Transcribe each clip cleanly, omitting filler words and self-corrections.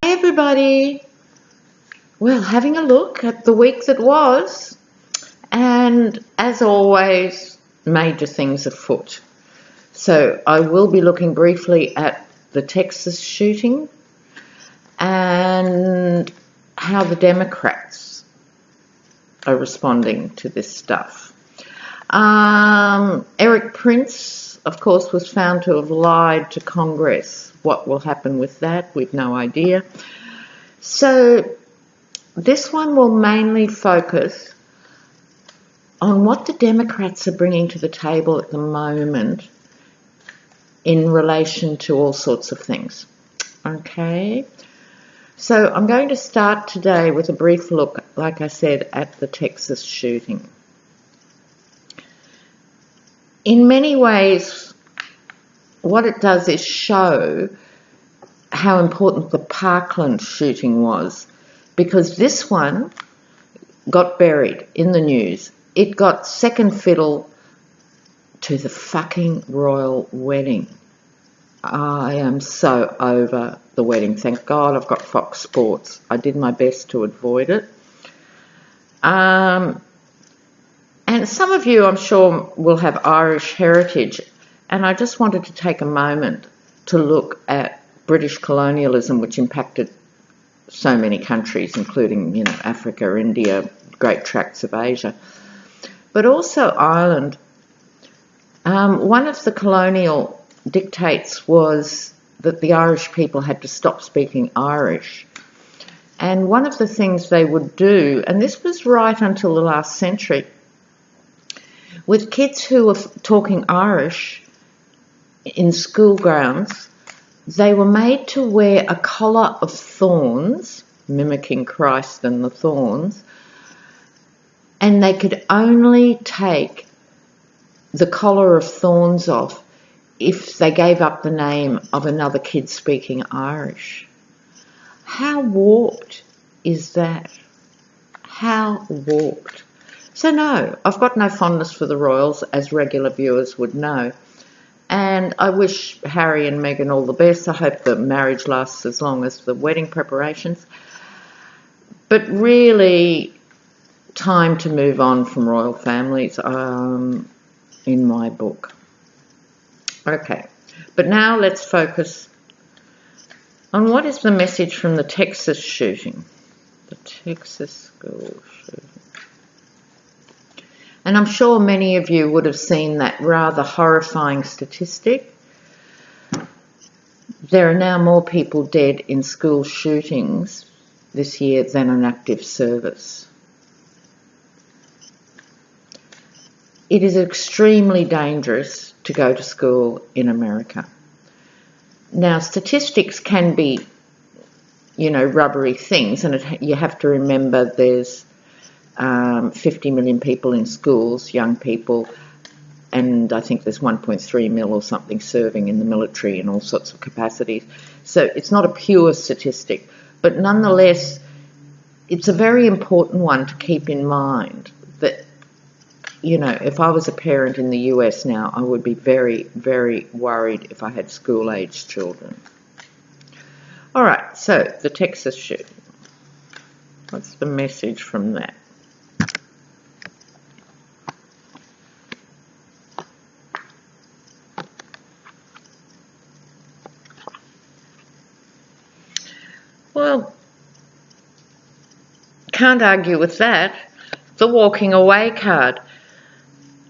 Hey everybody, well, having a look at the week that was, and as always, major things afoot. So I will be looking briefly at the Texas shooting and how the Democrats are responding to this stuff. Eric Prince, of course, was found to have lied to Congress. What will happen with that? We've no idea. So this one will mainly focus on what the Democrats are bringing to the table at the moment in relation to all sorts of things. Okay, so I'm going to start today with a brief look, like I said, at the Texas shooting. In many ways, what it does is show how important the Parkland shooting was, because this one got buried in the news. It got second fiddle to the fucking royal wedding. I am so over the wedding. Thank God I've got Fox Sports. I did my best to avoid it. And some of you, I'm sure, will have Irish heritage. And I just wanted to take a moment to look at British colonialism, which impacted so many countries, including, Africa, India, great tracts of Asia, but also Ireland. One of the colonial dictates was that the Irish people had to stop speaking Irish. And one of the things they would do, and this was right until the last century, with kids who were talking Irish in school grounds, they were made to wear a collar of thorns, mimicking Christ and the thorns, and they could only take the collar of thorns off if they gave up the name of another kid speaking Irish. How warped is that? How warped? So no, I've got no fondness for the royals, as regular viewers would know. And I wish Harry and Meghan all the best. I hope the marriage lasts as long as the wedding preparations. But really, time to move on from royal families, in my book. Okay, but now let's focus on what is the message from the Texas shooting. The Texas school shooting. And I'm sure many of you would have seen that rather horrifying statistic. There are now more people dead in school shootings this year than in active service. It is extremely dangerous to go to school in America. Now, statistics can be, rubbery things, and you have to remember there's 50 million people in schools, young people, and I think there's 1.3 mil or something serving in the military in all sorts of capacities. So it's not a pure statistic, but nonetheless, it's a very important one to keep in mind that, if I was a parent in the US now, I would be very, very worried if I had school-aged children. All right, so the Texas shooting. What's the message from that? Well, can't argue with that. The walking away card.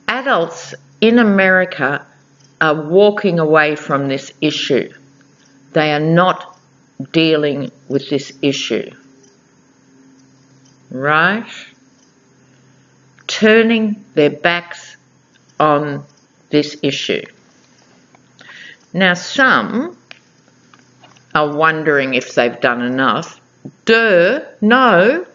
Adults in America are walking away from this issue. They are not dealing with this issue. Right? Turning their backs on this issue. Now, some are wondering if they've done enough. No.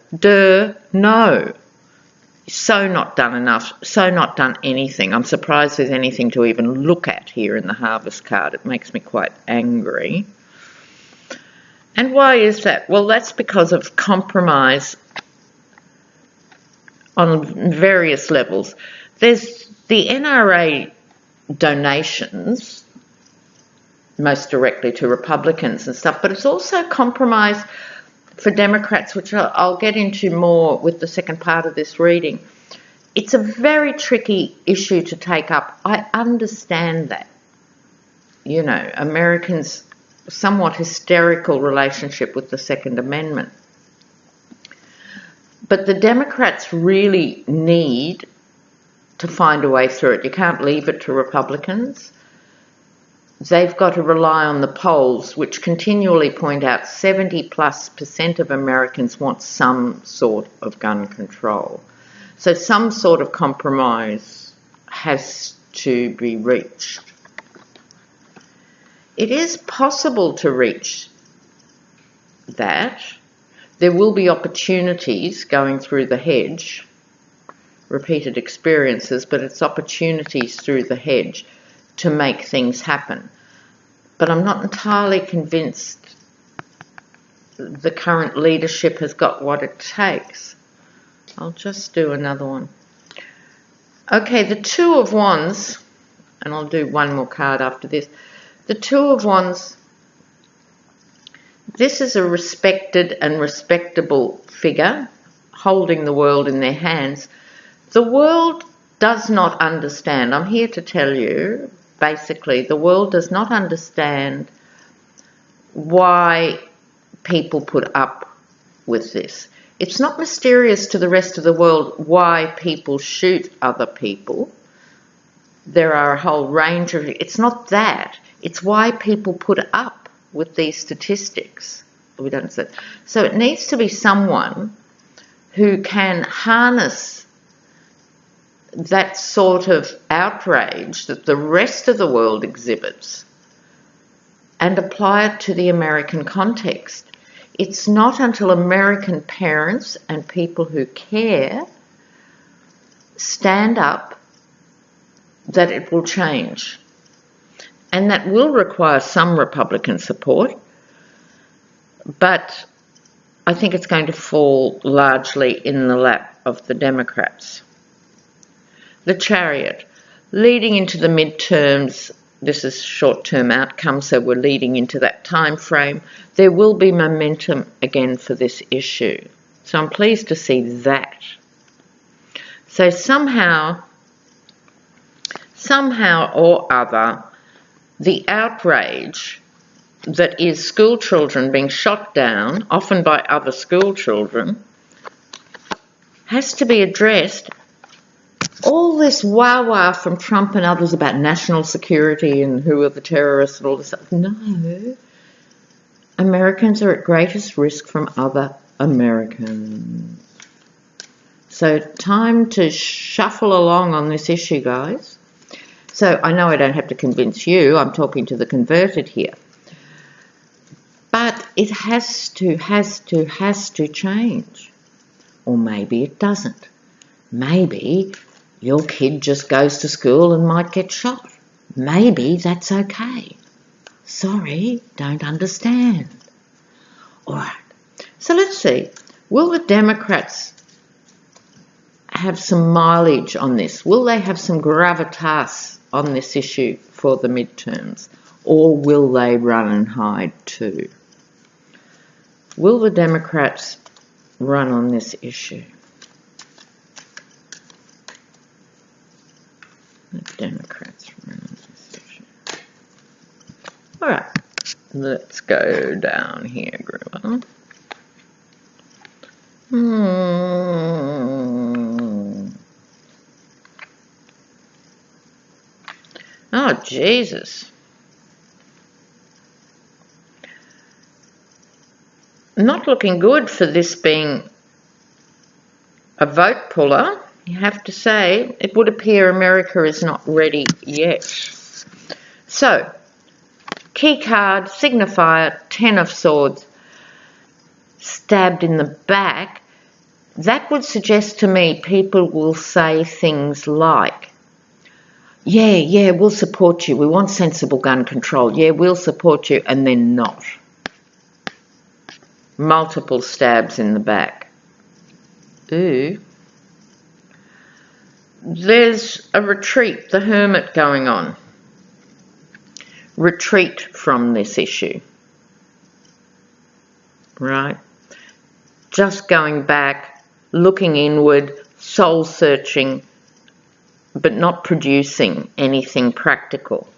So not done enough, so not done anything. I'm surprised there's anything to even look at here in the harvest card. It makes me quite angry. And why is that? Well, that's because of compromise on various levels. There's the NRA donations most directly to Republicans and stuff, but it's also compromise for Democrats, which I'll get into more with the second part of this reading. It's a very tricky issue to take up. I understand that. You know, Americans' somewhat hysterical relationship with the Second Amendment. But the Democrats really need to find a way through it. You can't leave it to Republicans. They've got to rely on the polls, which continually point out 70+% of Americans want some sort of gun control. So some sort of compromise has to be reached. It is possible to reach that. There will be opportunities going through the hedge, repeated experiences, but it's opportunities through the hedge to make things happen. But I'm not entirely convinced the current leadership has got what it takes. I'll just do another one. Okay, the Two of Wands, and I'll do one more card after this. The Two of Wands, this is a respected and respectable figure holding the world in their hands. The world does not understand. I'm here to tell you, basically, the world does not understand why people put up with this. It's not mysterious to the rest of the world why people shoot other people. There are a whole range of... It's not that. It's why people put up with these statistics. We don't say. So it needs to be someone who can harness that sort of outrage that the rest of the world exhibits and apply it to the American context. It's not until American parents and people who care stand up that it will change. And that will require some Republican support, but I think it's going to fall largely in the lap of the Democrats. The Chariot, leading into the midterms. This is short-term outcome, so we're leading into that time frame. There will be momentum again for this issue. So I'm pleased to see that. So somehow or other, the outrage that is school children being shot down, often by other school children, has to be addressed. All this wah-wah from Trump and others about national security and who are the terrorists and all this stuff. No. Americans are at greatest risk from other Americans. So time to shuffle along on this issue, guys. So I know I don't have to convince you. I'm talking to the converted here. But it has to change. Or maybe it doesn't. Maybe your kid just goes to school and might get shot. Maybe that's okay. Sorry, don't understand. All right. So let's see. Will the Democrats have some mileage on this? Will they have some gravitas on this issue for the midterms? Or will they run and hide too? Will the Democrats run on this issue? The Democrats run on this issue. All right, let's go down here, Gruber. Oh, Jesus. Not looking good for this being a vote puller. You have to say, it would appear America is not ready yet. So, key card, signifier, 10 of Swords, stabbed in the back. That would suggest to me people will say things like, yeah, we'll support you. We want sensible gun control. Yeah, we'll support you, and then not. Multiple stabs in the back. Ooh. There's a retreat, the Hermit, going on. retreat from this issue, right? Just going back, looking inward, soul searching, but not producing anything practical.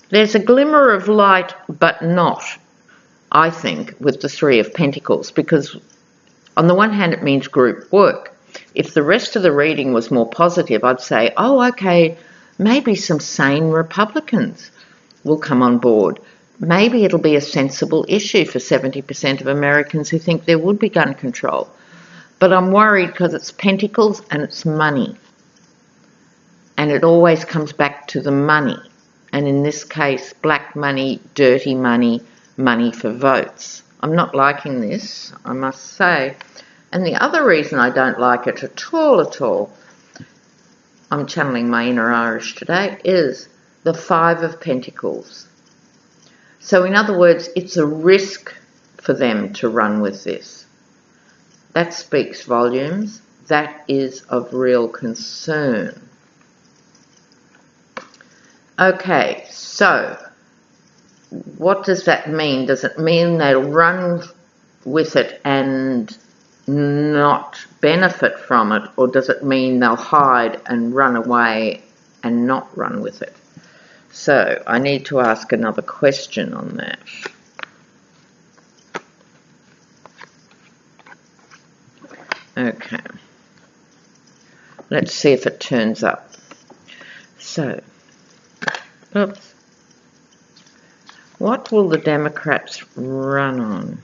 There's a glimmer of light, but not, I think, with the Three of Pentacles, because on the one hand it means group work. If the rest of the reading was more positive, I'd say, oh, okay, maybe some sane Republicans will come on board. Maybe it'll be a sensible issue for 70% of Americans who think there would be gun control. But I'm worried because it's Pentacles and it's money. And it always comes back to the money. And in this case, black money, dirty money, money for votes. I'm not liking this, I must say. And the other reason I don't like it at all, I'm channeling my inner Irish today, is the Five of Pentacles. So in other words, it's a risk for them to run with this. That speaks volumes. That is of real concern. Okay, so what does that mean? Does it mean they'll run with it and not benefit from it, or does it mean they'll hide and run away and not run with it? So I need to ask another question on that. Okay, let's see if it turns up. So, oops. What will the Democrats run on?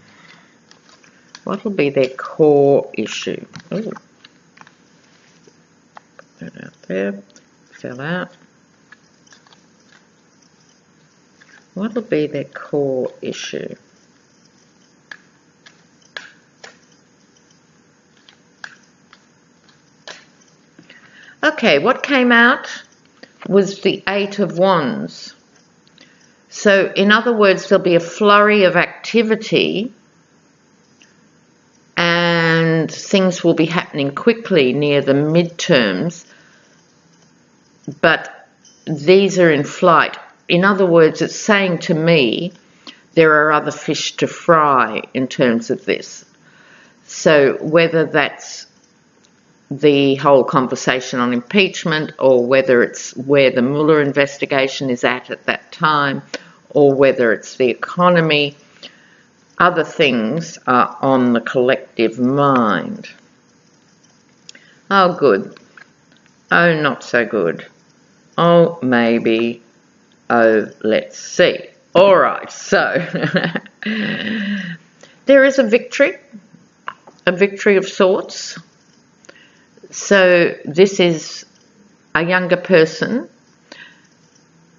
What will be their core issue? Ooh. Put that out there. Fell out. What will be their core issue? Okay, what came out was the Eight of Wands. So, in other words, there'll be a flurry of activity and things will be happening quickly near the midterms, but these are in flight. In other words, it's saying to me there are other fish to fry in terms of this. So whether that's the whole conversation on impeachment, or whether it's where the Mueller investigation is at that time, or whether it's the economy, other things are on the collective mind. Oh, good. Oh, not so good. Oh, maybe. Oh, let's see. All right, so there is a victory of sorts. So this is a younger person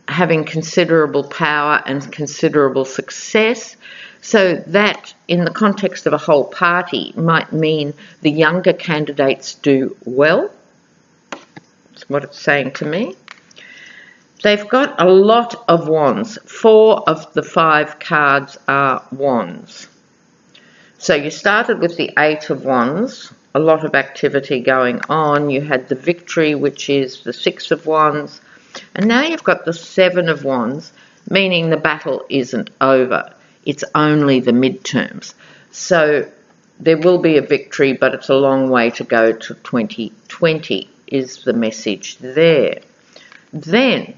having considerable power and considerable success. So that, in the context of a whole party, might mean the younger candidates do well. That's what it's saying to me. They've got a lot of wands. 4 of the 5 cards are wands. So you started with the 8 of wands, a lot of activity going on. You had the victory, which is the 6 of wands. And now you've got the 7 of wands, meaning the battle isn't over. It's only the midterms. So there will be a victory, but it's a long way to go to 2020 is the message there. Then,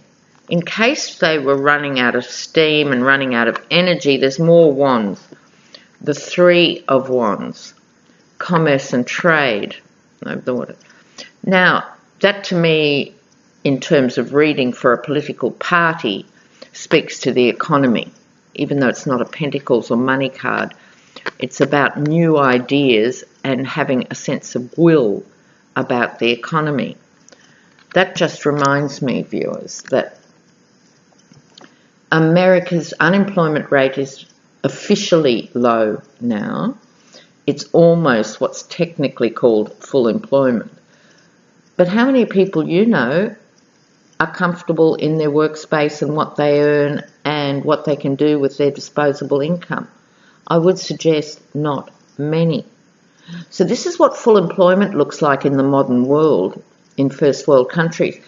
in case they were running out of steam and running out of energy, there's more wands. The 3 of wands, commerce and trade. Now, that to me, in terms of reading for a political party, speaks to the economy. Even though it's not a pentacles or money card, it's about new ideas and having a sense of will about the economy. That just reminds me, viewers, that America's unemployment rate is officially low now. It's almost what's technically called full employment. But how many people you know are comfortable in their workspace and what they earn and what they can do with their disposable income? I would suggest not many. So this is what full employment looks like in the modern world, in first world countries.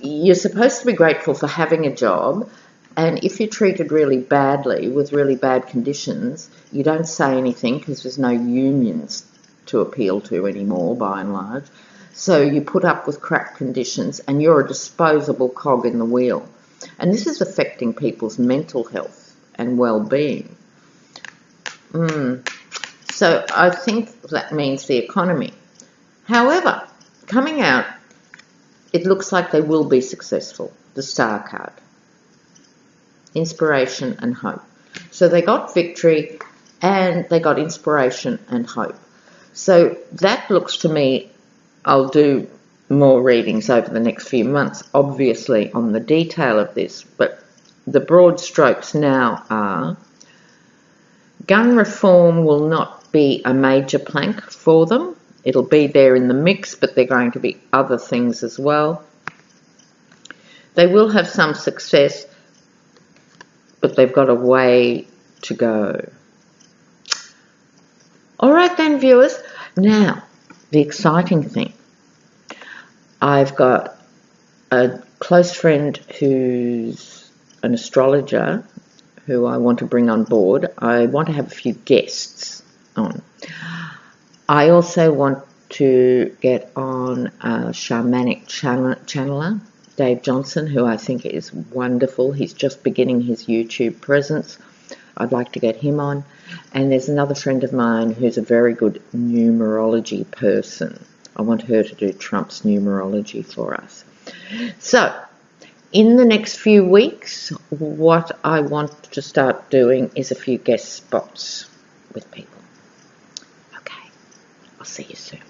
you're supposed to be grateful for having a job, and if you're treated really badly with really bad conditions, you don't say anything because there's no unions to appeal to anymore, by and large. So you put up with crap conditions and you're a disposable cog in the wheel. And this is affecting people's mental health and well-being. So I think that means the economy. However, coming out, it looks like they will be successful, the Star card. Inspiration and hope. So they got victory and they got inspiration and hope. So that looks to me, I'll do more readings over the next few months, obviously, on the detail of this, but the broad strokes now are gun reform will not be a major plank for them. It'll be there in the mix, but they're going to be other things as well. They will have some success, but they've got a way to go. All right then, viewers. Now, the exciting thing. I've got a close friend who's an astrologer who I want to bring on board. I want to have a few guests on. I also want to get on a shamanic channeler, Dave Johnson, who I think is wonderful. He's just beginning his YouTube presence. I'd like to get him on. And there's another friend of mine who's a very good numerology person. I want her to do Trump's numerology for us. So, in the next few weeks, what I want to start doing is a few guest spots with people. Okay, I'll see you soon.